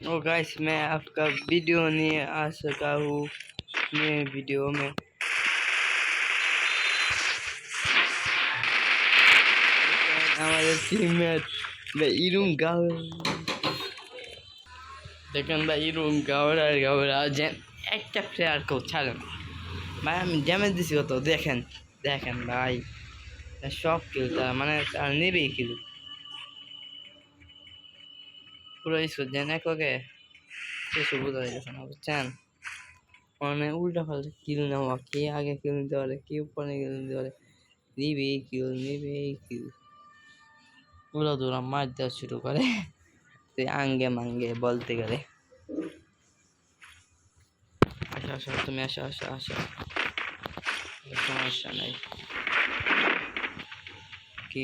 ओ guys मैं आपका video नहीं आ सका हूँ नए वीडियो में। हमारे टीममेट भाई इरुम गाव देखें भाई इरुम गावरा जेन একটা প্লেয়ার কেউ ছাড়েন ভাই আমি ড্যামেজ দিছি কত দেখেন দেখেন ভাই সব কিল তার মানে তার নেবেই কিল পুরো স্কোর যেন এককে কিছু বোঝা যাচ্ছে না বুঝছেন মানে উল্টা পাল্টা কিল নেওয়া কে আগে কিল নিতে পারে কে উপরে কিল নিতে পারে নেবেই কিল উড়া দুরা মার দেওয়া শুরু করে আঙ্গে মাঙ্গে বলতে গেলে আসো আসো তুমি আসো আসো আসো সমস্যা নাই কি